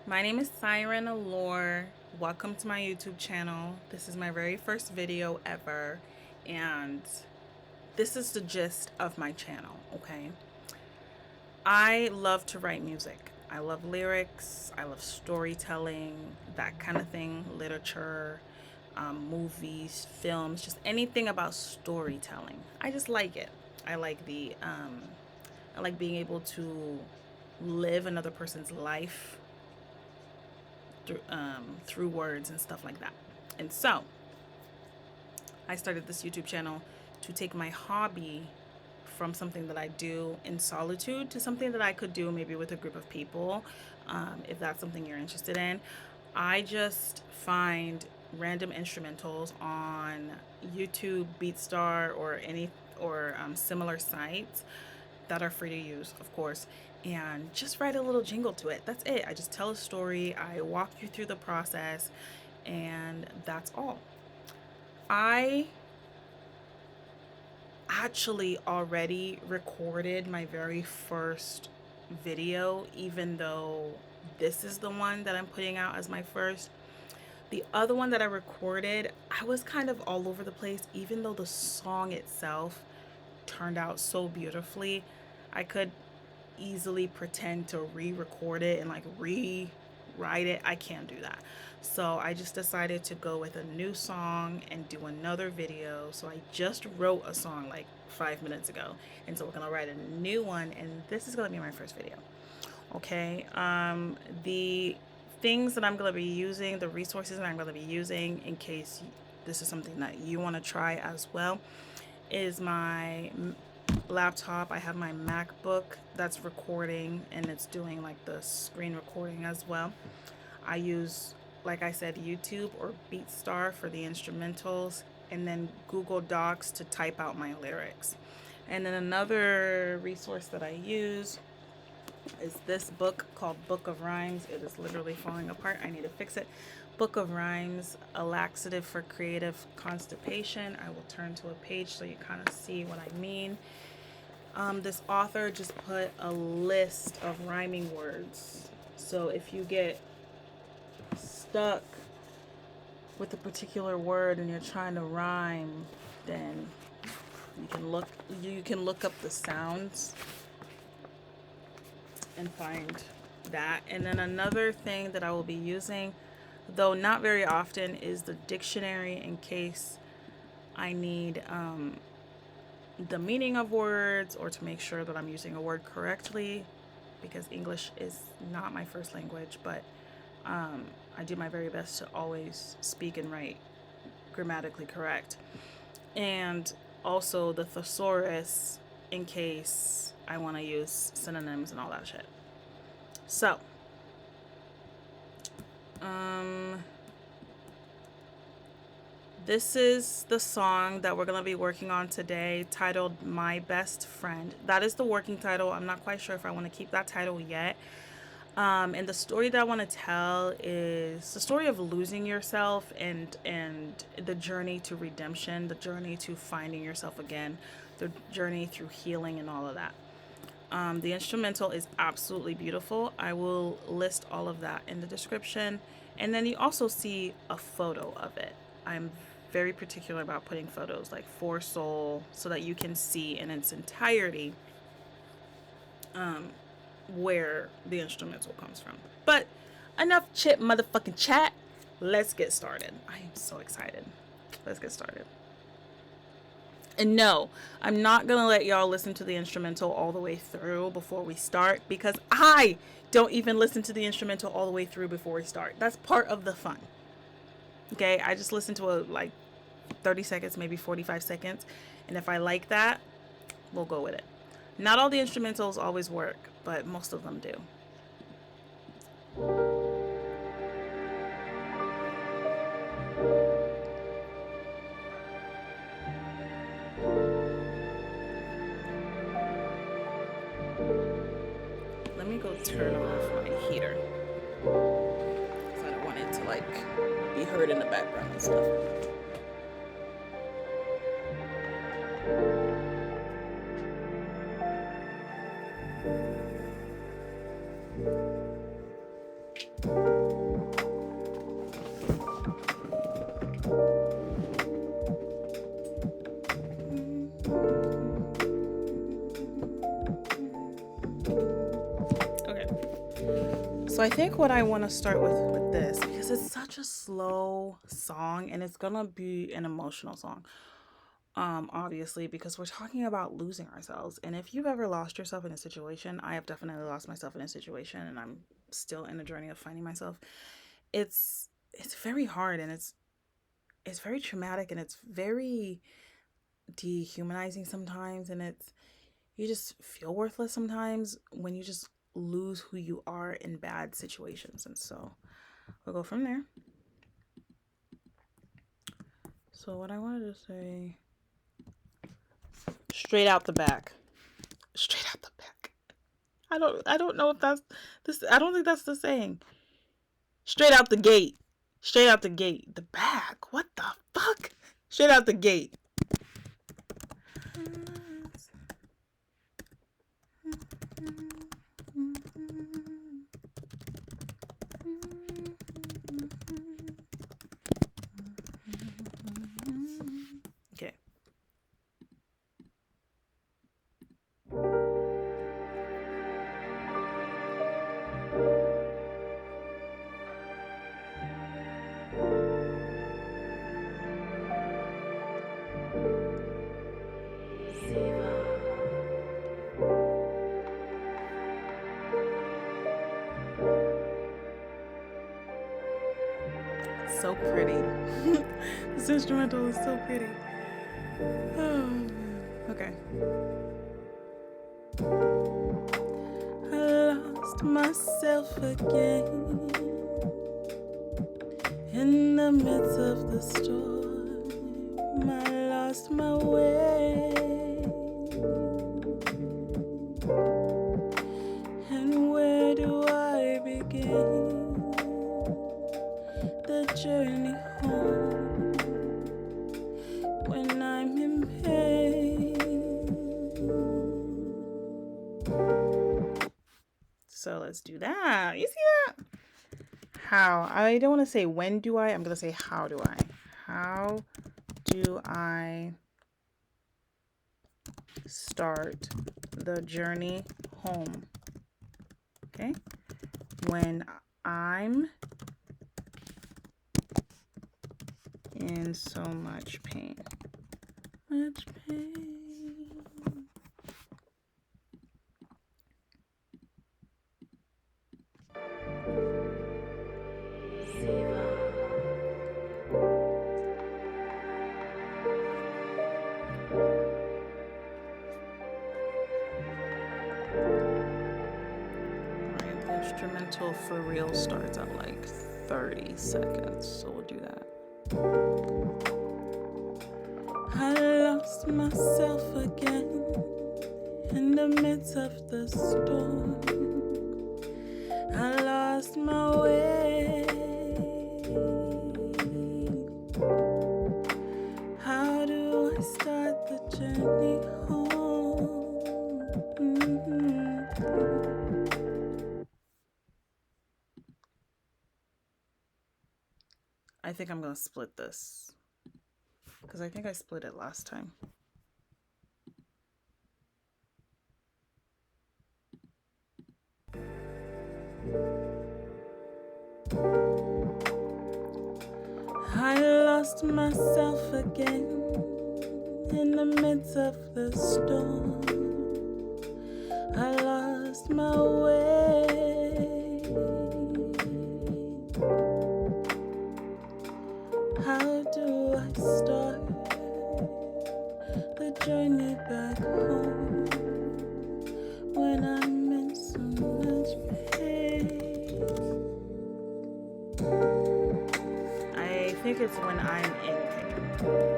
My name is CyRen.Allure. Welcome to my YouTube channel. This is my very first video ever, and this is the gist of my channel, okay? I love to write music. I love lyrics, I love storytelling, that kind of thing, literature, movies, films, just anything about storytelling. I just like it. I like I like being able to live another person's life through words and stuff like that. And so I started this YouTube channel to take my hobby from something that I do in solitude to something that I could do maybe with a group of people, if that's something you're interested in. I just find random instrumentals on YouTube, BeatStar, or similar sites that are free to use, of course, and just write a little jingle to it. That's it. I just tell a story, I walk you through the process, and that's all. I actually already recorded my very first video, even though this is the one that I'm putting out as my first. The other one that I recorded, I was kind of all over the place, even though the song itself turned out so beautifully. I could easily pretend to re-record it and like rewrite it. I can't do that. So I just decided to go with a new song and do another video. So I just wrote a song like 5 minutes ago. And so we're gonna write a new one, and this is gonna be my first video. Okay. The things that I'm gonna be using, the resources that I'm gonna be using in case this is something that you want to try as well, is my laptop. I have my MacBook that's recording, and it's doing like the screen recording as well. I use, like I said, YouTube or BeatStar for the instrumentals, and then Google Docs to type out my lyrics. And then another resource that I use is this book called Book of Rhymes. It is literally falling apart. I need to fix it. Book of Rhymes, a laxative for creative constipation. I will turn to a page so you kind of see what I mean. This author just put a list of rhyming words. So if you get stuck with a particular word and you're trying to rhyme, then you can look up the sounds and find that. And then another thing that I will be using, though not very often, is the dictionary in case I need the meaning of words or to make sure that I'm using a word correctly, because English is not my first language, but I do my very best to always speak and write grammatically correct. And also the thesaurus in case I want to use synonyms and all that shit. So, this is the song that we're going to be working on today, titled My Best Friend. That is the working title. I'm not quite sure if I want to keep that title yet. And the story that I want to tell is the story of losing yourself and the journey to redemption, the journey to finding yourself again, the journey through healing and all of that. The instrumental is absolutely beautiful. I will list all of that in the description. And then you also see a photo of it. I'm very particular about putting photos like for soul so that you can see in its entirety where the instrumental comes from. But enough chit motherfucking chat. Let's get started. I am so excited. Let's get started. And no, I'm not going to let y'all listen to the instrumental all the way through before we start, because I don't even listen to the instrumental all the way through before we start. That's part of the fun. Okay, I just listen to it like 30 seconds, maybe 45 seconds. And if I like that, we'll go with it. Not all the instrumentals always work, but most of them do. Let me go turn off my heater, because I don't want it to like be heard in the background and stuff. Okay. So I think what I want to start with this, because it's such a slow song and it's gonna be an emotional song. Obviously, because we're talking about losing ourselves. And if you've ever lost yourself in a situation, I have definitely lost myself in a situation and I'm still in the journey of finding myself. It's very hard and it's very traumatic and it's very dehumanizing sometimes, and it's you just feel worthless sometimes when you just lose who you are in bad situations. And so we'll go from there. So what I wanted to say, straight out the back. Straight out the back. I don't know if that's this. I don't think that's the saying. Straight out the gate. Straight out the gate. The back. What the fuck? Straight out the gate. Okay. So pretty. This instrumental is so pretty. Okay. I lost myself again in the midst of the storm. I lost my way, and where do I begin the journey home when I'm in pain? So let's do that. You see that? How? I don't want to say when do I. I'm going to say how do I. How do I start the journey home? Okay? When I'm in so much pain. Much pain. Instrumental for real starts at like 30 seconds, so we'll do that. I lost myself again in the midst of the storm. I lost my way. How do I start the journey home? I think I'm gonna split this because I think I split it last time. I lost myself again in the midst of the storm. I lost my way. How do I start the journey back home when I'm in so much pain? I think it's when I'm in pain.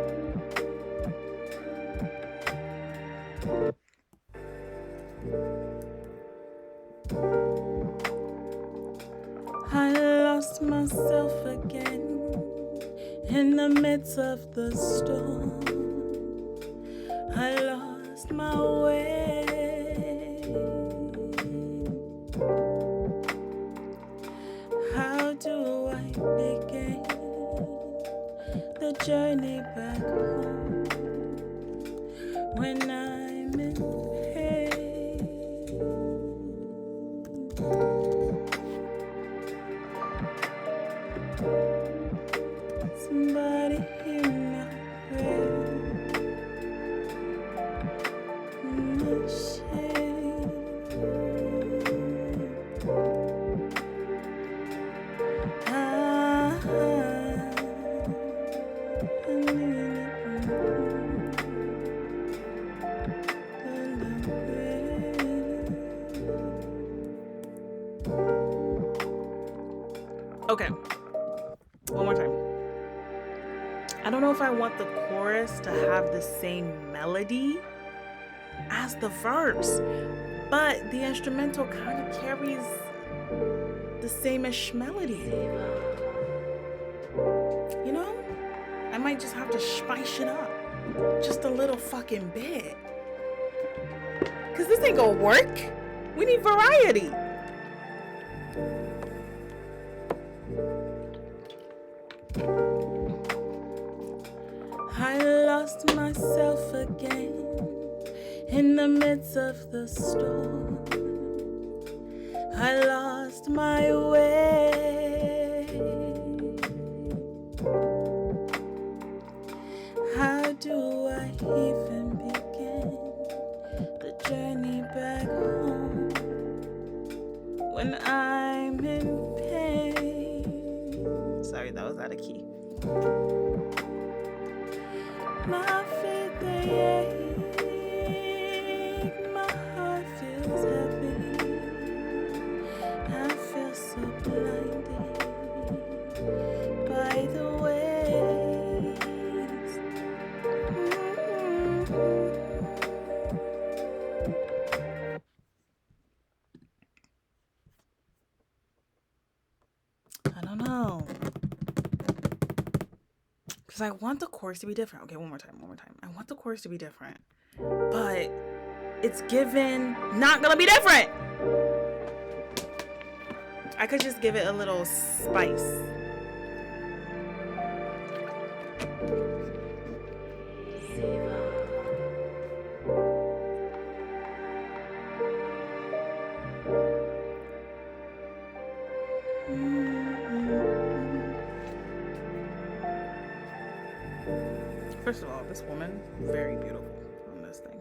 I lost myself again in the midst of the storm. I lost my way. do I begin the journey back home when I'm in pain? Somebody hear my prayer, my shame. Okay, one more time. I don't know if I want the chorus to have the same melody as the verse, but the instrumental kind of carries the same-ish melody. You know? I might just have to spice it up just a little fucking bit. Cause this ain't gonna work. We need variety. I lost myself again in the midst of the storm. I lost my way. How do I even begin the journey back home when I'm in pain? Sorry, that was out of key. My feet, they ache, my heart feels heavy, I feel so blinded by the waves. I don't know. Because I want the chorus to be different. Okay, one more time. I want the chorus to be different. But it's given not gonna be different. I could just give it a little spice. First of all, this woman, very beautiful on this thing.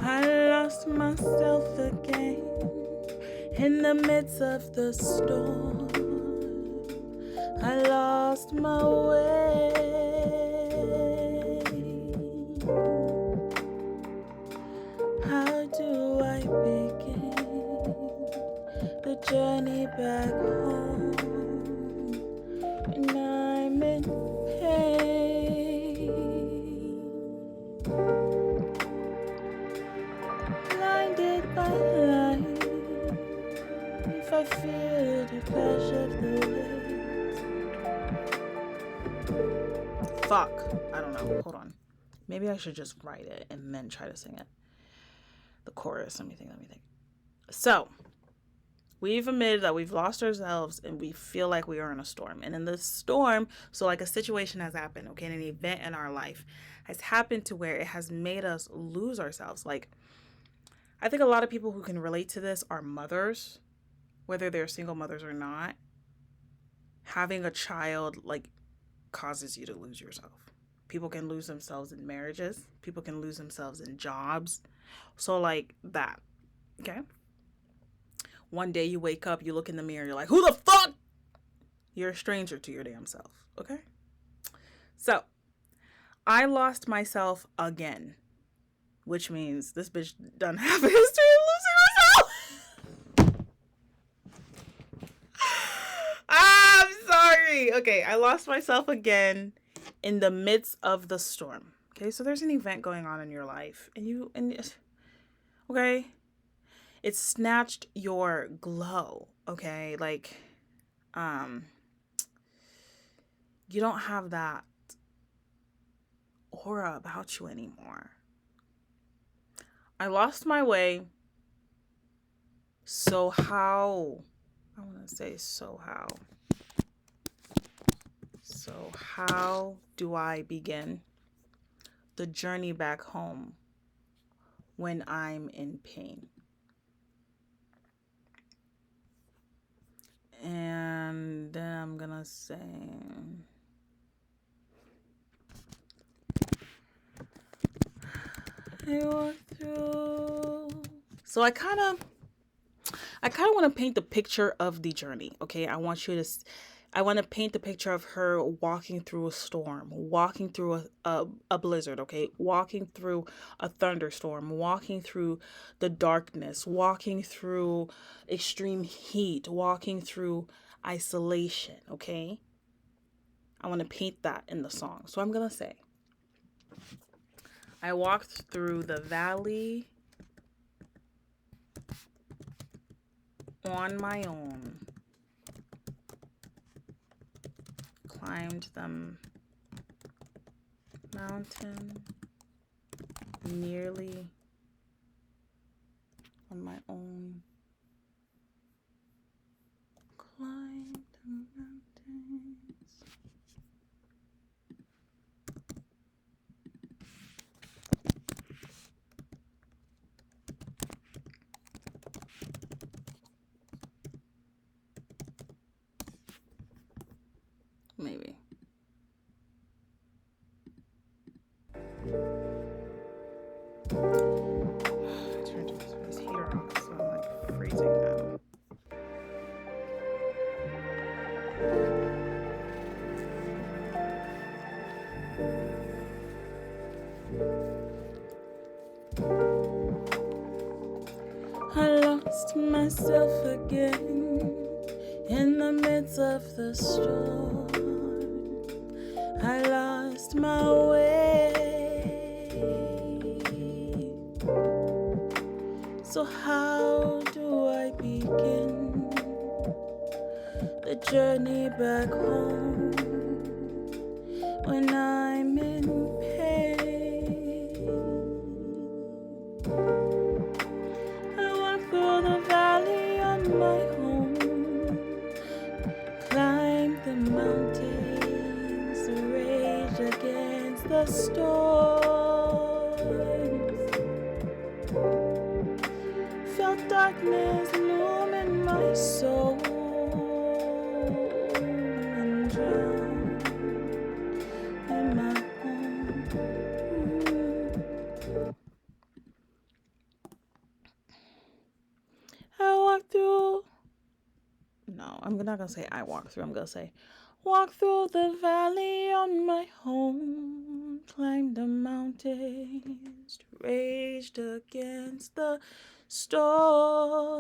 I lost myself again in the midst of the storm. I lost my way. How do I begin the journey back home when I'm in pain? Blinded by light, if I feel the crash of the waves. Fuck, I don't know, hold on. Maybe I should just write it and then try to sing it. The chorus, let me think. So, we've admitted that we've lost ourselves and we feel like we are in a storm. And in this storm, so like a situation has happened, okay, an event in our life has happened to where it has made us lose ourselves. Like, I think a lot of people who can relate to this are mothers, whether they're single mothers or not. Having a child, like, causes you to lose yourself. People can lose themselves in marriages. People can lose themselves in jobs. So, like, that, okay? One day you wake up, you look in the mirror, you're like, who the fuck? You're a stranger to your damn self, okay? So, I lost myself again, which means this bitch done have a history of losing herself. I'm sorry. Okay, I lost myself again in the midst of the storm. Okay, so there's an event going on in your life, okay, it snatched your glow, okay? Like, you don't have that aura about you anymore. I lost my way. So how I want to say, so how? So how do I begin the journey back home when I'm in pain? And then I'm gonna say, I walk through. So I kind of want to paint the picture of the journey. Okay, I want to paint the picture of her walking through a storm, walking through a blizzard. Okay, walking through a thunderstorm, walking through the darkness, walking through extreme heat, walking through isolation. Okay, I want to paint that in the song. So I'm gonna say, I walked through the valley on my own, climbed the mountain nearly on my own, climbed the mountains. Maybe. I turned this heater on, so I'm like freezing now. I lost myself again in the midst of the storm. I lost my way. So how do I begin the journey back home when I'm in pain? I walk through the valley on my own, climb the mountains, rage against the storms, felt darkness loom in my soul and drown in my home. I walk through. No, I'm not gonna say I walk through. I'm gonna say, walk through the valley on my home, climbed the mountains, raged against the storms.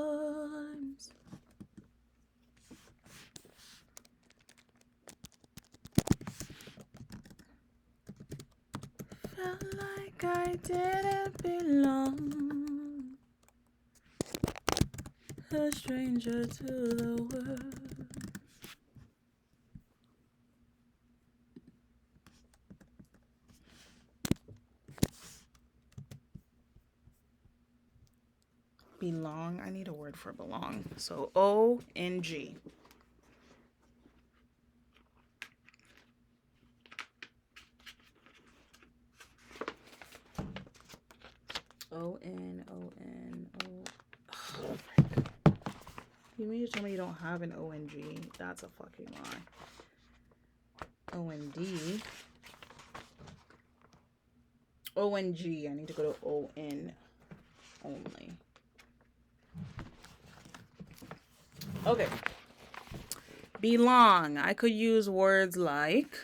Felt like I didn't belong, a stranger to the world. Belong. I need a word for belong. So O-N-G. O-N-O-N-O. Oh, you mean to tell me you don't have an O-N-G? That's a fucking lie. O-N-D. O-N-G. I need to go to O-N only. Okay. Belong. I could use words like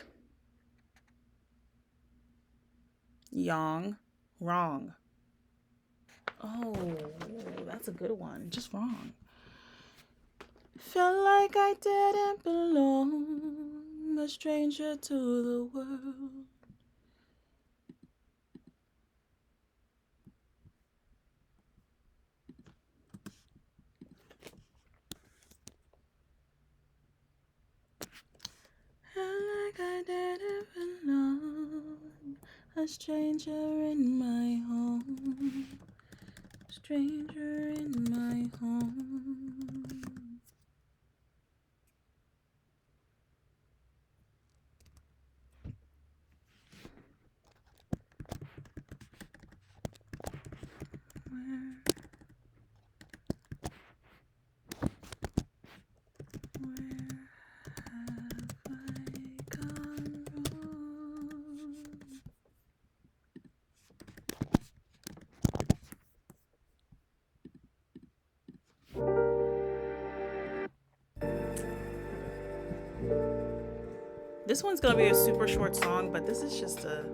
yang, wrong. Oh, that's a good one. Just wrong. Felt like I didn't belong, a stranger to the world. Felt like I didn't belong, a stranger in my home, stranger in my home. this one's gonna be a super short song, but this is just a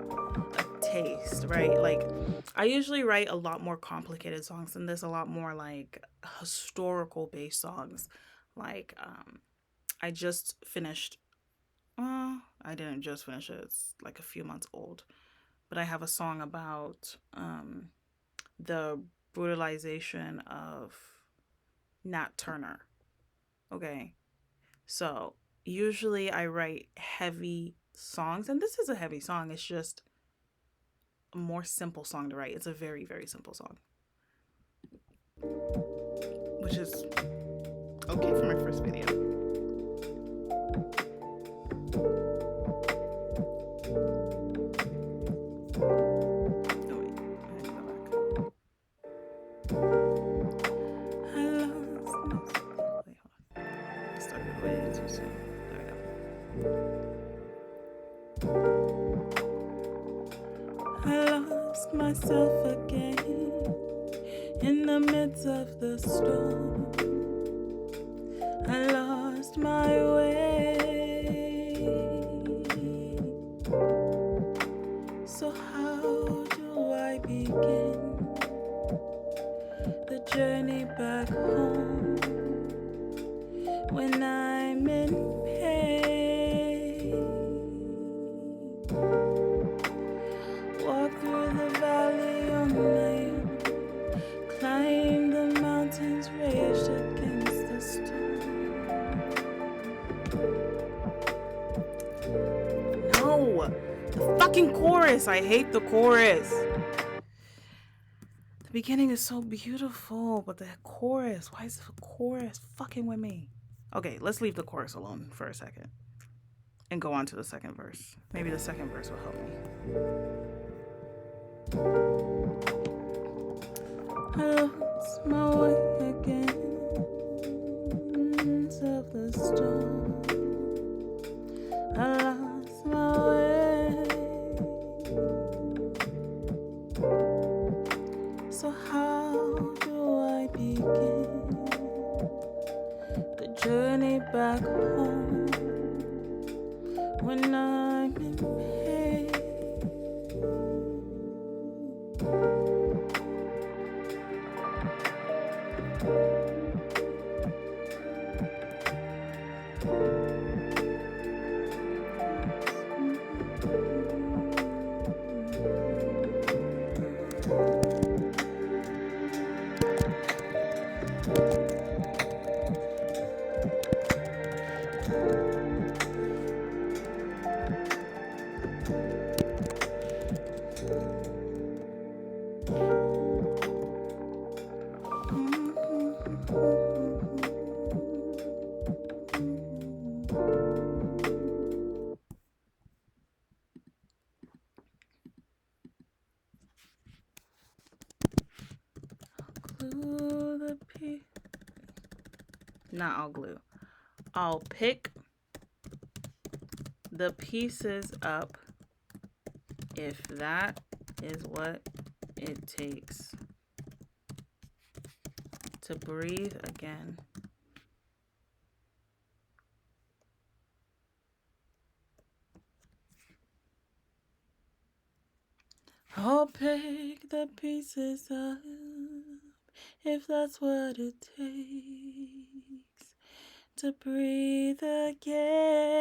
taste, right? Like, I usually write a lot more complicated songs than this, a lot more like historical based songs. Like, I just finished, I didn't just finish it, it's like a few months old, but I have a song about the brutalization of Nat Turner. Okay. So usually I write heavy songs, and this is a heavy song. It's just a more simple song to write. It's a very, very simple song, which is okay for my first video. Oh, wait, I have to go back. I lost myself. Wait, hold on. I started way too soon. There we go. I lost myself again in the midst of the storm. I lost my way. So how do I begin the journey back home when I'm in pain? Walk through the valley on my own, climb the mountains raged against the storm. No, the fucking chorus. I hate the chorus. The beginning is so beautiful, but the chorus, why is the chorus fucking with me? Okay, let's leave the chorus alone for a second and go on to the second verse. Maybe the second verse will help me. I lost my way again of the storm. I lost my way. So how do I begin the journey back home when I'm in pain? Glue the piece. Not I'll glue. I'll pick the pieces up if that is what it takes to breathe again. I'll pick the pieces up if that's what it takes to breathe again.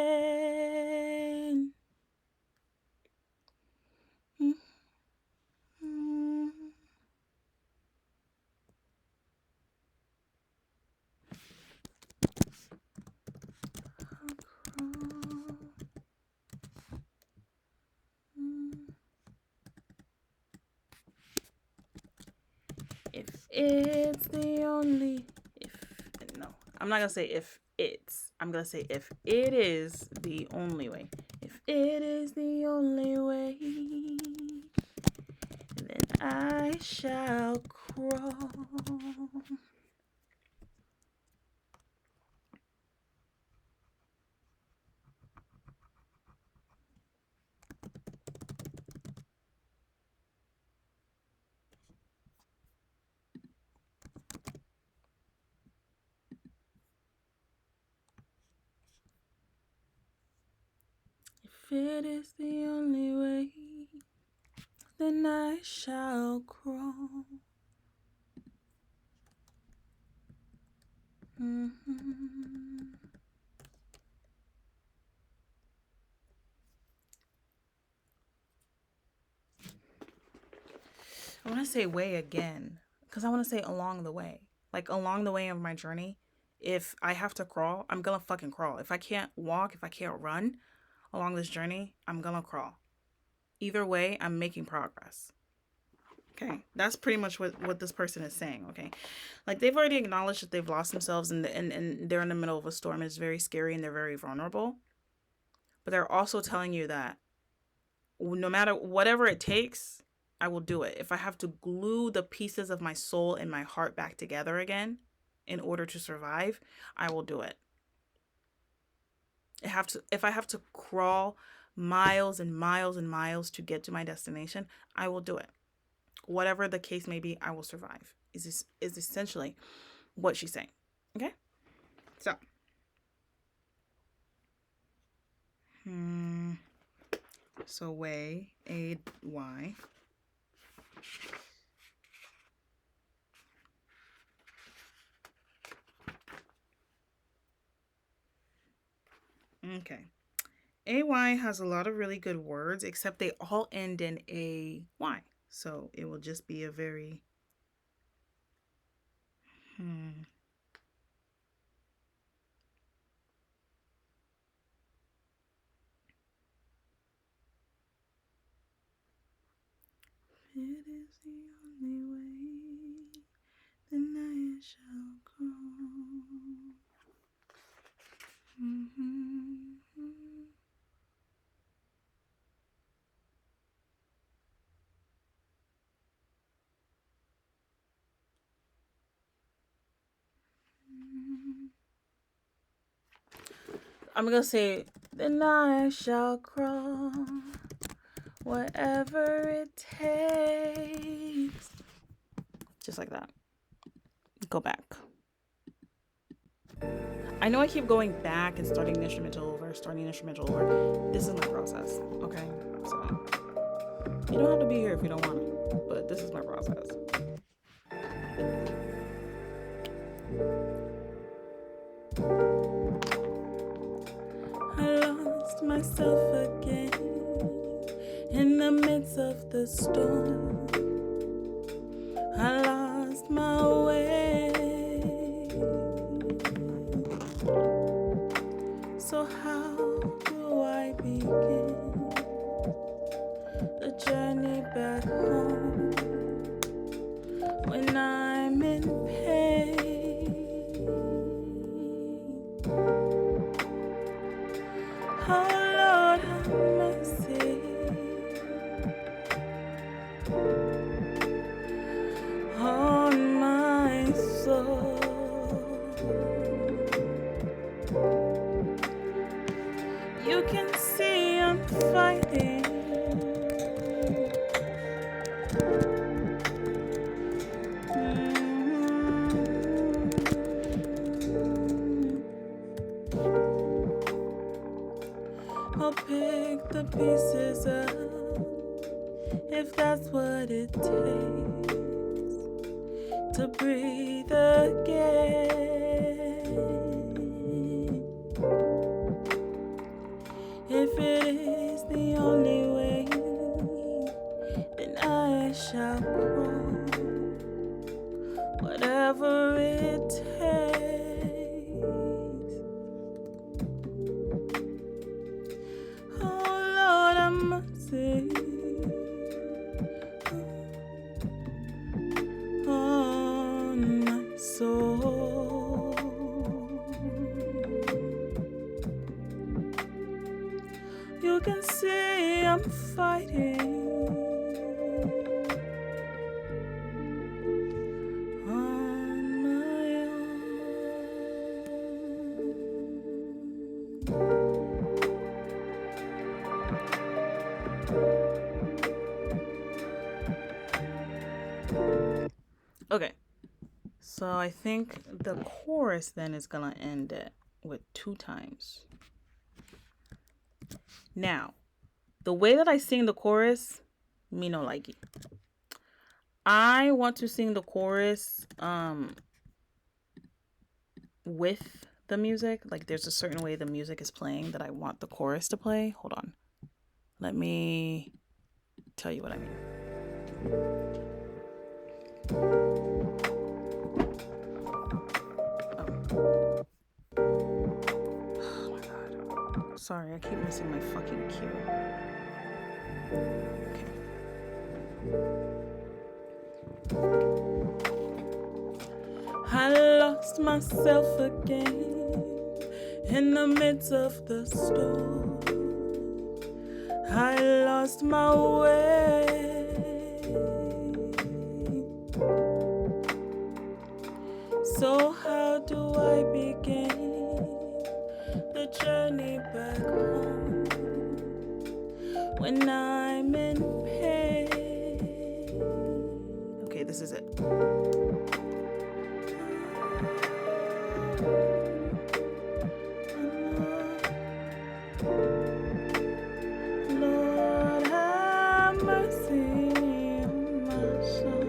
If it's the only, no, I'm not gonna say if it's, I'm gonna say if it is the only way. If it is the only way, then I shall crawl. If it is the only way, then I shall crawl. I want to say way again because I want to say along the way. Like along the way of my journey, if I have to crawl, I'm gonna fucking crawl. If I can't walk, if I can't run along this journey, I'm gonna crawl. Either way, I'm making progress. Okay, that's pretty much what this person is saying. Okay, like they've already acknowledged that they've lost themselves and they're in the middle of a storm. It's very scary and they're very vulnerable. But they're also telling you that no matter whatever it takes, I will do it. If I have to glue the pieces of my soul and my heart back together again in order to survive, I will do it. If I have to crawl miles and miles and miles to get to my destination, I will do it. Whatever the case may be, I will survive. Is essentially what she's saying. Okay? So, so way, A-Y. Okay. AY has a lot of really good words, except they all end in AY. So it will just be a very It is the only way, then I shall go. I'm gonna say, then I shall crawl, whatever it takes. Just like that. Go back. I know I keep going back and starting the instrumental over. This is my process, okay? So, you don't have to be here if you don't want to, but this is my process. I lost myself again in the midst of the storm. I lost my way. So how do I begin the journey back home when I'm in pain? Oh Lord, have mercy on my soul. You can see I'm fighting. I'll pick the pieces up if that's what it takes to breathe again. If it is the only way, then I shall crawl, whatever it takes. Oh Lord, I must say, on my soul. You can see I'm fighting on my own. Okay, so I think the chorus then is gonna end it with 2 times. Now, the way that I sing the chorus, me no like it. I want to sing the chorus with the music. Like there's a certain way the music is playing that I want the chorus to play. Hold on. Let me tell you what I mean. Oh my god. Sorry, I keep missing my fucking cue. I lost myself again in the midst of the storm. I lost my way. So how do I begin the journey back home when I'm in pain? Okay, this is it. Lord, have mercy on my soul.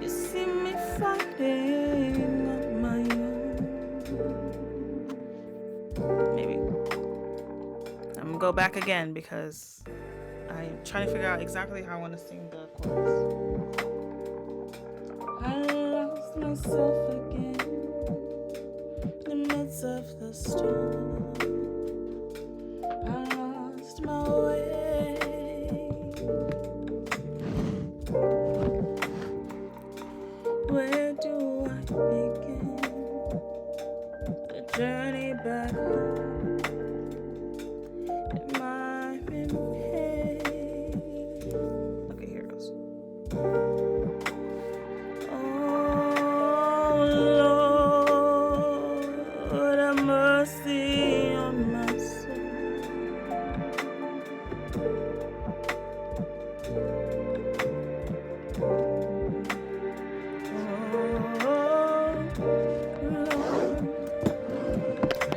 You see me fighting on my own. Maybe I'm gonna go back again because I'm trying to figure out exactly how I want to sing the chorus. I lost myself again in the midst of the storm. I lost my way. Where do I begin the journey back home? Am I in pain? Okay, here it goes. Oh Lord, have mercy on my soul.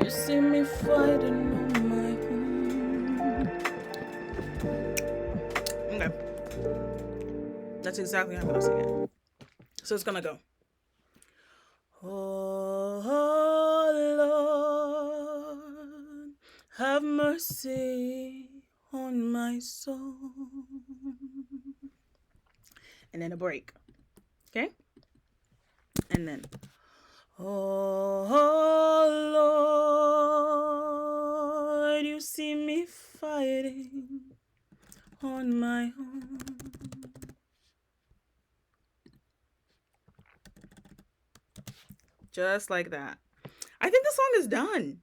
You see me fighting on my own. Okay. That's exactly how I'm gonna sing it. So it's gonna go. Oh Lord, have mercy on my soul. And then a break. Okay? And then oh Lord, you see me fighting on my own. Just like that. I think the song is done.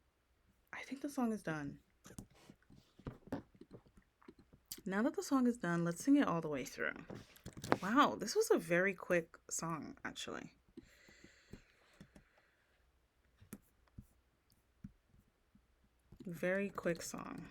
Now that the song is done, let's sing it all the way through. Wow, this was a very quick song, actually. Very quick song.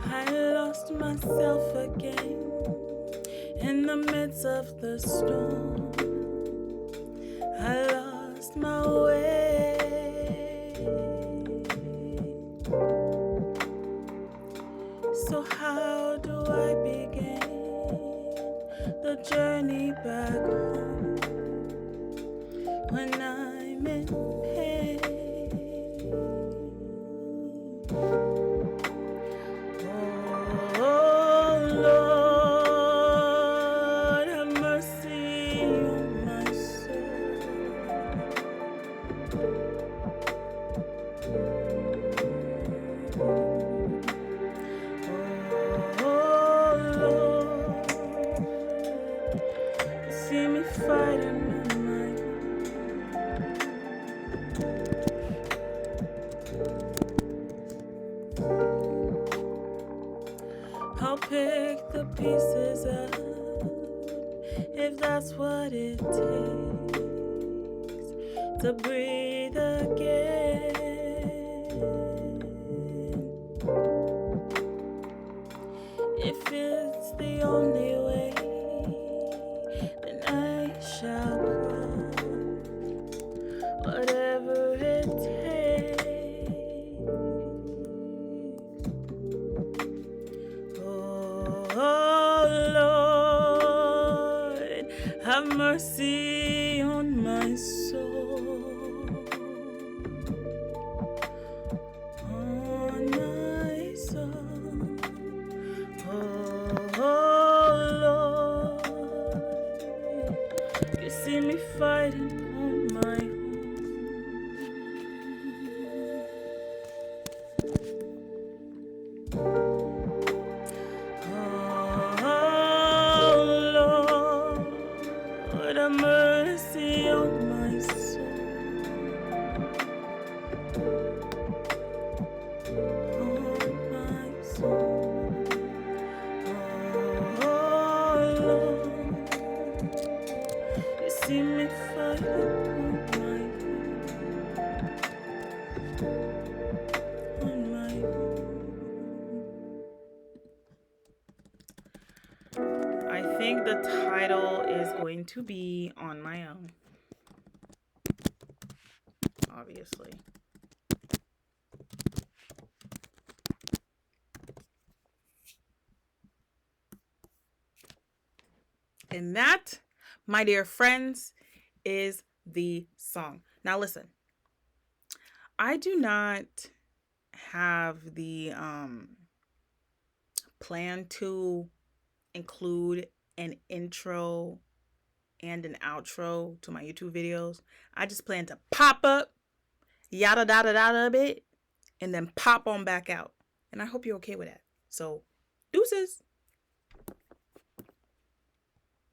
I lost myself again in the midst of the storm. I lost my way. So how do I begin the journey back home when I'm in pain? Oh Lord, I'll pick the pieces up if that's what it takes to breathe again. If it's the only way, then I shall cry, whatever it takes. Oh Lord, have mercy on my soul, on my soul. Oh Lord, you see me fighting on my own. Lord, have mercy on my soul, on my soul. Oh Lord, you see me fighting on my own. I think the title is going to be On My Own. Obviously. And that, my dear friends, is the song. Now listen, I do not have the plan to include an intro and an outro to my YouTube videos. I just plan to pop up, yada da da da a bit, and then pop on back out. And I hope you're okay with that. So, deuces.